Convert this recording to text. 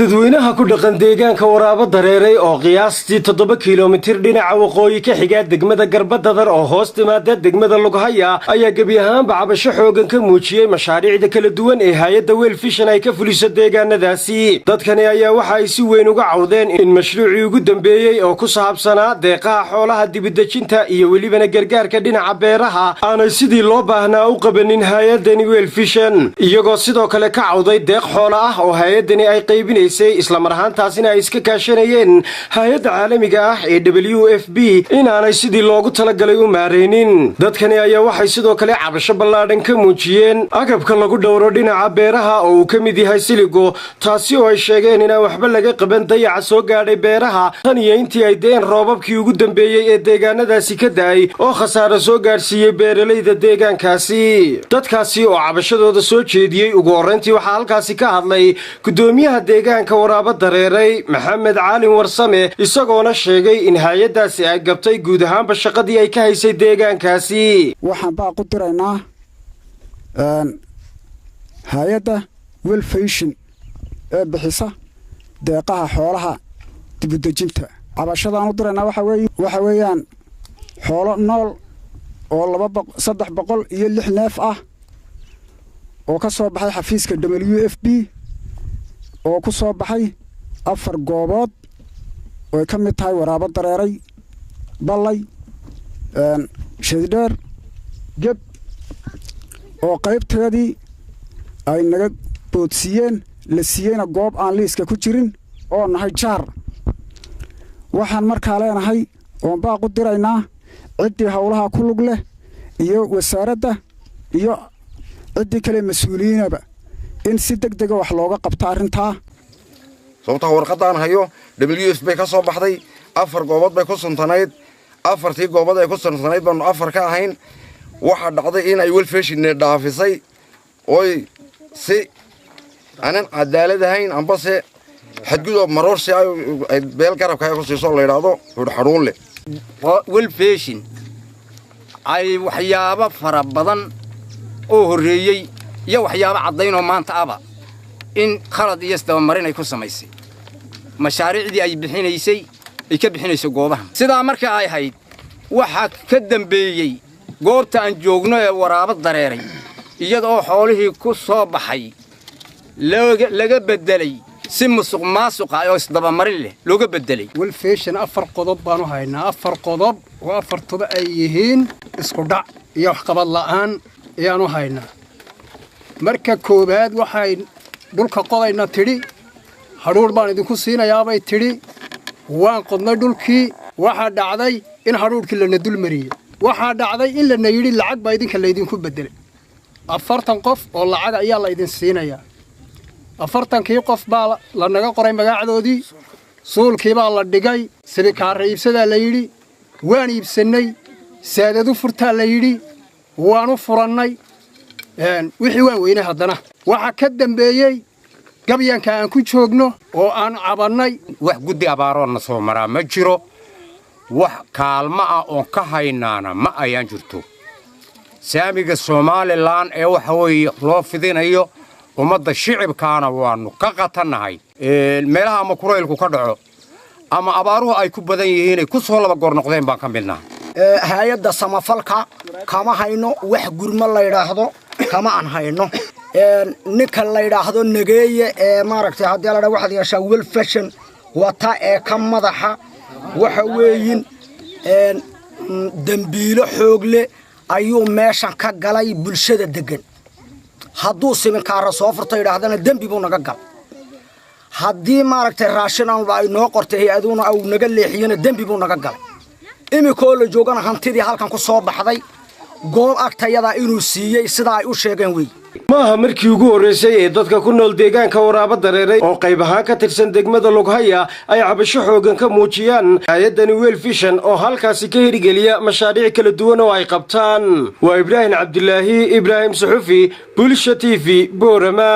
dadweynaha ku dhaqan deegaanka waraabo dareeray oo qiyaastii 7 kiiloomitir dhinaca waqooyi ka xiga degmada Garbadadar oo hoos timaada degmada Lughaya ayaa gabi ahaanba cabasho xoogan ka muujiyay mashaariicda kala duwan ee hay'adda World Vision ay ka fuliso deegaanadaasi. Dadkani ayaa waxa ay si weyn uga cawdeen in mashruucii ugu dambeeyay oo ku saabsanaa deeqaha xoolaha dibadejinta iyo welibana gargaarka dhinaca beeraha aanay sidii loo baahnaa u qabanin hay'addani World Vision, iyagoo sidoo kale ka cawday deeq xoolo ah oo hay'addani ay qaybinaysay isla mar ahaantaasina ay iska kaashanayeen hay'adda caalamiga ah ee WFP inaanay sidii loogu talagalay u maareynin. Dadkani ayaa waxay sidoo kale cabasho ballaadhan ka muujiyeen agabka lagu dhowro dhinaca beeraha oo uu ka mid yahay siligo, taasi oo ay sheegeen inaan waxba laga qaban dayaca soo gaadhay beeraha tan iyo intii ay deen roobabkii ugu dambeeyay ee deegaanadaasi ka da'ay oo khasaaro soo gaarsiiyey beeralayda deegaankaasi. dadkaasi oo cabashadooda soo jeediyey ugu horreyntii waxaa halkaasi ka hadlay gudoomiyaha deegaanka waraabo dareeray Maxamed Caalin Warsame, isagoona sheegay in hay'addaasi ay gabtay guud ahaanba shaqadii ay ka haysay deegaankaasi. waxaan baa ku diraynaa hay'adda World Vision ee bixisa deeqaha xoolaha dibadejinta. cabashadaan u diraynaa waxa weeyaan xoolo nool oo 306 neef ah oo ka soo baxay xafiiska WFP oo ku soo baxay 4 goobood oo ka mid tahay waraabo dareeray, ballay, sheedheer, geb oo qaybteedii ay naga boodsiiyeen la siiyeyna goob aan liiska ku jirin oo nahay jaar. waxaan markaa leenahay oo baaq u diraynaa ciddii howlaha ku lug leh iyo wasaaradda iyo ciddii kale mas'uuliyiinaba in si degdeg ah wax looga qabto arrintaa. sababta warqadaan hayo WFP ka soo baxday 4 goobood bay ku suntanayd, 4tii goobood ay ku suntanayd baan 4 ka ahayn. waxa dhacday in ay World Vision dhaafisay oo si aanan cadaalad ahayn amba se xadgudub maroorsi ay beel garabka ku siiso la yiraahdo xaruun leh. World Vision ay waxyaabo fara badan oo horeeyay iyo waxyaabo cadayn oo maanta aba in khalad iyo isdabamarin ay ku samaysay mashaariicdii ay bixinaysay ay ka bixinaysay goobaha. sidaa marka ay ahayd waxa ka dambeeyay goobta aan joogno ee waraabo dareeray iyadoo xoolihii ku soo baxay laga bedelay si musuqmaasuq ah oo isdabamarin leh looga bedelay. World Vision 4 qodob baanu haynaa, 4 qodob oo 4tuba ay yihiin isku dhac iyo wax qabad la'aan ayaanu haynaa. marka koobaad waxay dhulka qodayna tidhi hadhuur baan idinku siinayaa bay tidhi, waan qodnay dhulkii. waxaa dhacday in hadhuurkii lana dul mariyey, waxaa dhacday in lana yidhi lacag baa idinka laydinku bedelay. 40 qof oo lacag ayaa la idin siinayaa. 40kii qof baa la naga qoray magacdoodii, suulkii baa la dhigay, sibikaara iibsadaa la yidhi, waan iibsannay, saadadu furtaa la yidhi, waanu furannay. wixii waan weynay haddana waxa ka dambeeyey gabyanka aan ku joogno oo aan cabannay. wax guddi abaaroona soo maraa ma jiro, wax kaalmo ah oo ka haynaana ma ayaan jirto. saamiga Soomaaliland ee waxa weeye loo fidinayo ummadda shicibkaana waanu ka qatanahay. meelaha ama kureylku ka dhaco ama abaaruhu ay ku badan yihiin ku soo laba goor noqdeen baan ka midnaa. hay'adda samafalka kama hayno wax gurma la yiraahdo kama aan hayno. ninka la yiraahdo nageeye ee maaragtay hadii la waxad yeeshaa World Vision wata ee ka madaxa waxa weeyin dambiilo xoog leh ayuu meeshan ka galay bulshada degan. hadduu siminkaara soo furto yiraahdana dambi buu naga gal. haddii maaragtay raashin aan ay noo qortay hay'aduna uu naga leexiyana dambi buu naga gal. imikoo la joogana hantidii halkan ku soo baxday goob agtayada inuu siiyey sida ay u sheegeen wey. maaha markii ugu horeysay ee dadka ku nool deegaanka waraabo dareeray oo qayb ahaan ka tirsan degmada Lughaya ay cabasho xoogan ka muujiyaan hay'addani World Vision oo halkaasi ka hirgeliya mashaariic kala duwan oo ay qabtaan. waa Ibraahim Cabdillaahi Ibraahim Suxufi, Bulsha TV, Boorama.